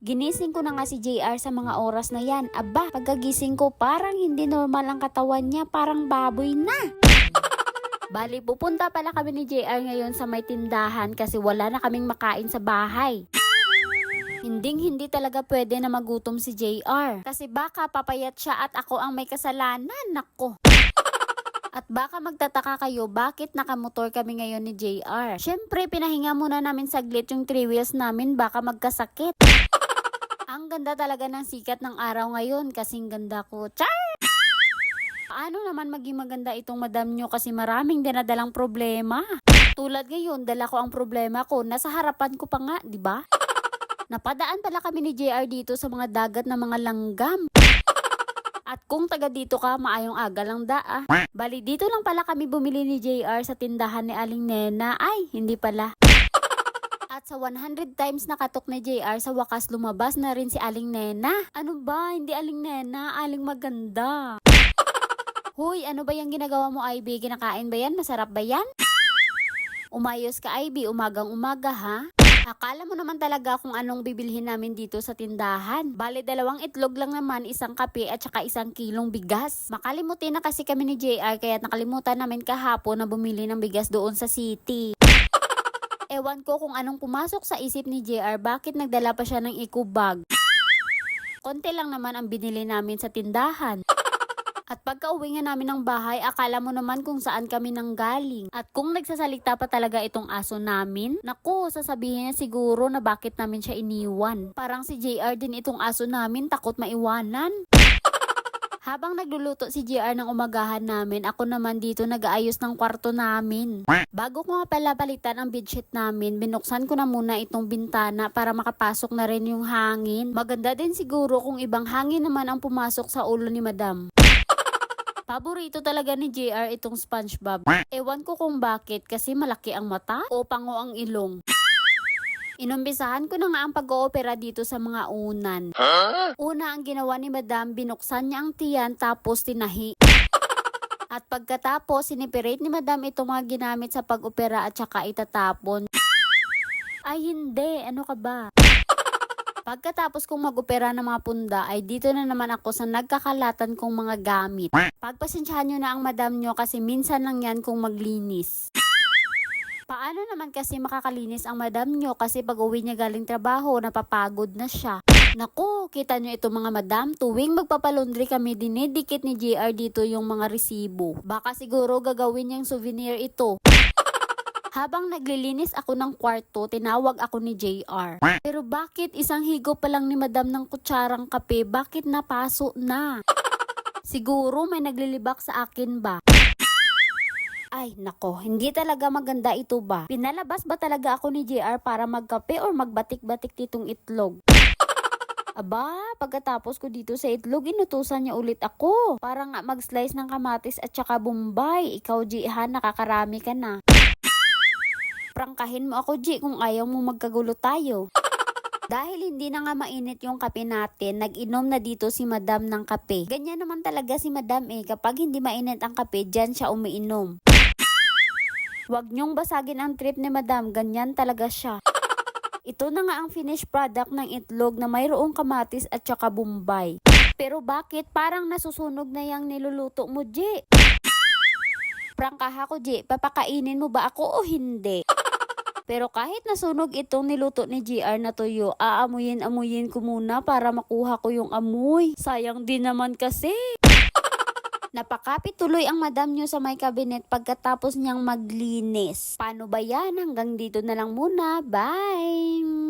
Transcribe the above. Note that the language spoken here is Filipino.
Ginising ko na nga si JR sa mga oras na yan. Aba, pagkagising ko parang hindi normal ang katawan niya, parang baboy na. Bali, pupunta pala kami ni JR ngayon sa may tindahan kasi wala na kaming makain sa bahay. Hindi talaga pwede na magutom si JR. Kasi baka papayat siya at ako ang may kasalanan. Nako. At baka magtataka kayo bakit nakamotor kami ngayon ni JR. Syempre, pinahinga muna namin saglit yung 3 wheels namin, baka magkasakit. Ang ganda talaga ng sikat ng araw ngayon, kasing ganda ko. Char! Paano naman maging maganda itong madam nyo kasi maraming dinadalang problema. Tulad ngayon, dala ko ang problema ko, nasa harapan ko pa nga, di ba? Napadaan pala kami ni JR dito sa mga dagat na mga langgam. At kung taga dito ka, maayong aga lang da. Bali, dito lang pala kami bumili ni JR sa tindahan ni Aling Nena. Ay, hindi pala. At sa 100 times nakatok ni JR, sa wakas lumabas na rin si Aling Nena. Ano ba? Hindi Aling Nena, Aling Maganda. Hoy, ano ba yung ginagawa mo, Ivy? Kinakain ba yan? Masarap ba yan? Umayos ka, Ivy. Umagang-umaga, ha? Akala mo naman talaga kung anong bibilhin namin dito sa tindahan. Bale, 2 itlog lang naman, 1 kape at saka 1 kilong bigas. Makalimutin na kasi kami ni JR kaya nakalimutan namin kahapon na bumili ng bigas doon sa city. Ewan ko kung anong pumasok sa isip ni JR, bakit nagdala pa siya ng eco bag. Konti lang naman ang binili namin sa tindahan. At pagka-uwi nga namin ng bahay, akala mo naman kung saan kami nanggaling. At kung nagsasalita pa talaga itong aso namin, naku, sasabihin niya siguro na bakit namin siya iniwan. Parang si JR din itong aso namin, takot maiwanan. Habang nagluluto si JR ng umagahan namin, ako naman dito nag-aayos ng kwarto namin. Bago ko nga pala palitan ang bedsheet namin, binuksan ko na muna itong bintana para makapasok na rin yung hangin. Maganda din siguro kung ibang hangin naman ang pumasok sa ulo ni Madam. Paborito talaga ni JR itong SpongeBob. Ewan ko kung bakit, kasi malaki ang mata o pango ang ilong. Inumpisahan ko na nga ang pag-oopera dito sa mga unan. Una ang ginawa ni Madam, binuksan niya ang tiyan tapos tinahi. At pagkatapos, siniperate ni Madam itong mga ginamit sa pag-opera at saka itatapon. Ay hindi, ano ka ba? Pagkatapos kong mag-opera ng mga punda ay dito na naman ako sa nagkakalatan kong mga gamit. Pagpasensyahan nyo na ang madam nyo kasi minsan lang yan kung maglinis. Paano naman kasi makakalinis ang madam nyo kasi pag uwi niya galing trabaho, napapagod na siya. Naku, kita nyo ito mga madam, tuwing magpapalundri kami, dinidikit ni JR dito yung mga resibo. Baka siguro gagawin niyang souvenir ito. Habang naglilinis ako ng kwarto, tinawag ako ni JR. Pero bakit isang higo pa lang ni madam ng kutsarang kape, bakit napaso na? Siguro may naglilibak sa akin ba? Ay, nako, hindi talaga maganda ito ba? Pinalabas ba talaga ako ni JR para magkape or magbatik-batik titong itlog? Aba, pagkatapos ko dito sa itlog, inutusan niya ulit ako. Para nga mag-slice ng kamatis at saka bombay. Ikaw, G, ha, nakakarami ka na. Prangkahin mo ako, G, kung ayaw mo magkagulo tayo. Dahil hindi na nga mainit yung kape natin, nag-inom na dito si madam ng kape. Ganyan naman talaga si madam kapag hindi mainit ang kape, dyan siya umiinom. Huwag niyong basagin ang trip ni madam, ganyan talaga siya. Ito na nga ang finished product ng itlog na mayroong kamatis at saka bombay. Pero bakit parang nasusunog na yung niluluto mo, G? Prangkaha ko, G, papakainin mo ba ako o hindi? Pero kahit nasunog itong niluto ni JR na tuyo, aamuyin ko muna para makuha ko yung amoy. Sayang din naman kasi. Napakapit tuloy ang madam nyo sa may kabinet pagkatapos niyang maglinis. Paano ba yan? Hanggang dito na lang muna. Bye!